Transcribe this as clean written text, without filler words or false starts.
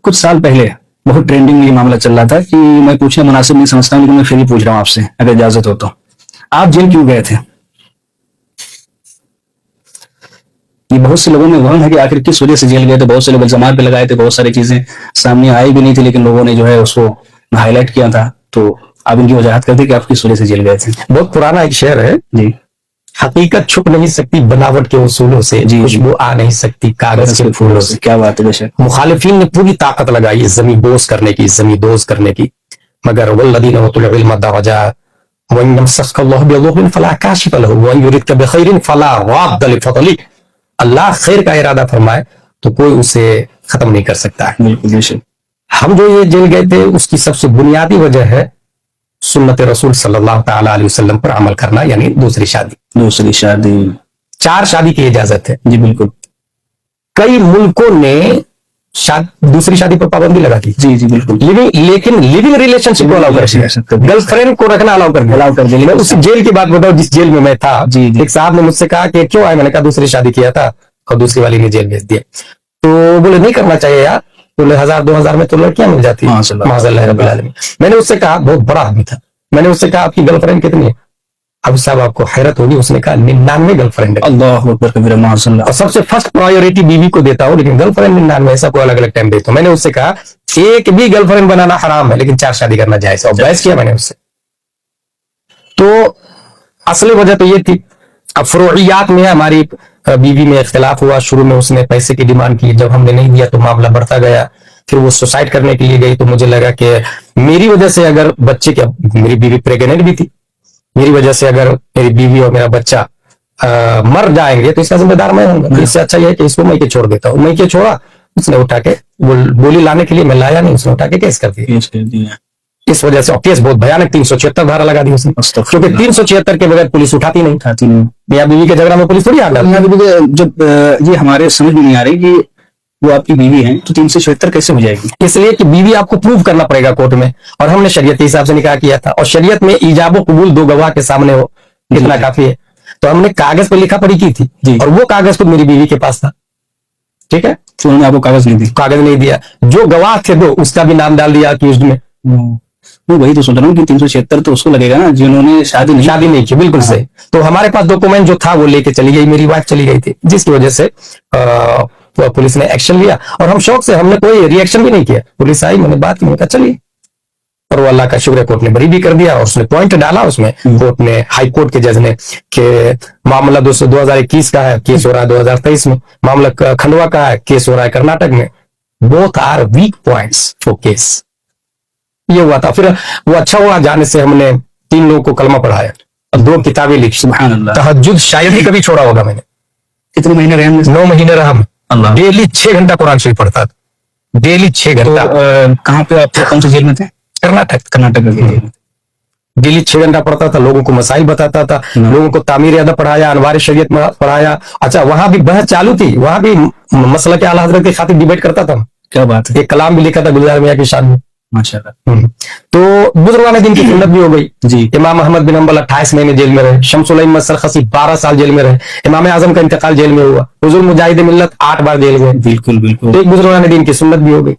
کچھ سال پہلے بہت ٹرینڈنگ یہ معاملہ چل رہا تھا کہ میں پوچھنا مناسب نہیں سمجھتا ہوں، لیکن میں پھر بھی پوچھ رہا ہوں آپ سے اگر اجازت ہو تو، آپ جیل کیوں گئے تھے؟ یہ بہت سے لوگوں میں وہم ہے کہ آخر کس وجہ سے جیل گئے تھے. بہت سے لوگ الزامات پہ لگائے تھے، بہت ساری چیزیں سامنے آئی بھی نہیں تھی، لیکن لوگوں نے جو ہے اس کو ہائی لائٹ کیا تھا. تو آپ ان کی وجاہت کرتے کہ آپ کس وجہ سے جیل گئے تھے. بہت پرانا ایک شعر ہے، جی. حقیقت چھپ نہیں سکتی بناوٹ کے اصولوں سے، جی. خوشبو آ نہیں سکتی کاغذ کے پھولوں سے. کیا بات ہے. بے شک مخالفین نے پوری طاقت لگائی زمین بوز کرنے کی، زمین دوز کرنے کی، مگر والذین اوتوا العلم درجات وان یمسسک اللہ بضر فلا کاشف له وان یردک بخیر فلا راد لفضلہ. اللہ خیر کا ارادہ فرمائے تو کوئی اسے ختم نہیں کر سکتا ہے. بالکل. بے شک. ہم جو یہ جیل گئے تھے اس کی سب سے بنیادی وجہ ہے سنت رسول صلی اللہ تعالی علیہ وسلم پر عمل کرنا، یعنی دوسری شادی. دوسری شادی. 4 شادی کی اجازت ہے. جی بالکل. کئی ملکوں نے دوسری شادی پر پابندی لگا دی. جی جی بالکل. لیکن لیونگ ریلیشن شپ کو الاؤ کر دیا، گرل فرینڈ کو رکھنا الاؤ کر دیا. میں اس جیل کی بات بتاؤں جس جیل میں میں تھا. ایک صاحب نے مجھ سے کہا کہ کیوں آئے، میں نے کہا دوسری شادی کیا تھا اور دوسری والی نے جیل بھیج دیا. تو بولے نہیں کرنا چاہیے یار، بولے 1000-2000 میں تو لڑکیاں مل جاتی ہیں. معاذ اللہ رب العالمین. میں نے اس سے کہا، بہت بڑا آدمی تھا، میں نے اس سے کہا آپ کی گرل فرینڈ کتنی ہے؟ اب صاحب آپ کو حیرت ہوگی، اس نے کہا 99 گرل فرینڈ ہے. اللہ اکبر کبیرہ. معاذ اللہ. اور سب سے فرسٹ پرائیورٹی بیوی کو دیتا ہوں، لیکن گرل فرینڈ 99 ایسا کوئی الگ الگ ٹائم دیتا ہوں. میں نے اس سے کہا ایک بھی گرل فرینڈ بنانا حرام ہے، لیکن 4 شادی کرنا جائز ہے. اور بحث کیا میں نے اس سے. تو اصل وجہ تو یہ تھی. اب فروعیات میں ہماری بیوی میں اختلاف ہوا. شروع میں اس نے پیسے کی ڈیمانڈ کی، جب ہم نے نہیں دیا تو معاملہ بڑھتا گیا. پھر وہ سوسائڈ کرنے کے لیے گئی. تو مجھے لگا کہ میری وجہ سے اگر بچے کے، میری بیوی پریگننٹ بھی تھی، میری وجہ سے اگر میری بیوی اور میرا بچہ مر جائیں گے تو اس کا ذمہ دار میں ہوں گا. اس سے اچھا یہ ہے کہ اس کو میں کے چھوڑ دیتا ہوں. میں کے چھوڑا، اس نے اٹھا کے بولی لانے کے لیے میں لایا نہیں، اس نے اٹھا کے کیس کر دیا. اس وجہ سے کیس بہت بھیانک 376 دھارا لگا دی اس نے، کیونکہ 376 کے بغیر پولیس اٹھاتی نہیں. میاں بیوی کے جھگڑا میں پولیس تھوڑی آ جاتی. جب یہ ہمارے سمجھ میں نہیں آ رہی کہ وہ آپ کی بیوی ہیں تو 376 کیسے ہو جائے گی؟ اس لیے کہ بیوی آپ کو پروف کرنا پڑے گا کورٹ میں، اور ہم نے شریعت کے حساب سے نکاح کیا تھا، اور شریعت میں ایجاب و قبول 2 گواہ کے سامنے ہو اتنا کافی ہے. تو ہم نے کاغذ پہ لکھا پڑھی کی تھی، اور وہ کاغذ تو میری بیوی کے پاس تھا. ٹھیک ہے، تو انہوں نے آپ کو کاغذ نہیں دیا. جو گواہ تھے 2 اس کا بھی نام ڈال دیا اکیوزڈ میں. وہی تو سن رہا ہوں کہ 376 تو اس کو لگے گا نا جنہوں نے شادی نہیں کی. بالکل صحیح. تو ہمارے پاس ڈاکومنٹ جو تھا وہ لے کے چلی گئی، میری وائف چلی گئی تھی، جس کی وجہ سے پولیس نے ایکشن لیا. اور ہم شوق سے، ہم نے کوئی ری ایکشن بھی نہیں کیا. پولیس آئی، میں نے بات کی، میں نے کہا چلیے. اور وہ اللہ کا شکر ہے کورٹ نے بری بھی کر دیا. اور اس نے پوائنٹ ڈالا اس میں، کورٹ نے، ہائی کورٹ کے جج نے، کہ معاملہ 2021 کا ہے، کیس ہو رہا ہے 2023 میں. معاملہ کھنڈوا کا ہے، کیس ہو رہا ہے کرناٹک میں. Both are weak points for case. یہ ہوا تھا. پھر وہ اچھا ہوا جانے سے، ہم نے 3 لوگوں کو کلمہ پڑھایا اور 2 کتابیں لکھی. سبحان اللہ. تہجد شاید ہی کبھی چھوڑا ہوگا میں نے. کتنے مہینے رہے؟ 9 مہینے رہا. ڈیلی 6 گھنٹہ قرآن شریف پڑھتا تھا، ڈیلی 6 گھنٹہ. کہاں پہ آپ کون سے جیل میں تھے؟ کرناٹک کا جیل میں. ڈیلی 6 گھنٹہ پڑھتا تھا، لوگوں کو مسائل بتاتا تھا، لوگوں کو تعمیر ادب پڑھایا، انوار شریعت پڑھایا. اچھا وہاں بھی بحث چالو تھی، وہاں بھی مسئلہ کے اعلیٰ حضرت کی خاطر ڈیبیٹ کرتا تھا. کیا بات ہے. ایک کلام بھی لکھا تھا گلزار میاں کی شان میں. ماشاءاللہ. تو بزرگان دین کی سنت بھی ہو گئی. جی. امام احمد بن حنبل 28 مہینے جیل میں رہے، شمس الائمہ سرخسی 12 سال جیل میں رہے، امام اعظم کا انتقال جیل میں ہوا، حضور مجاہد ملت 8 بار جیل گئے. بالکل بالکل. ایک بزرگان دین کی سنت بھی ہو گئی.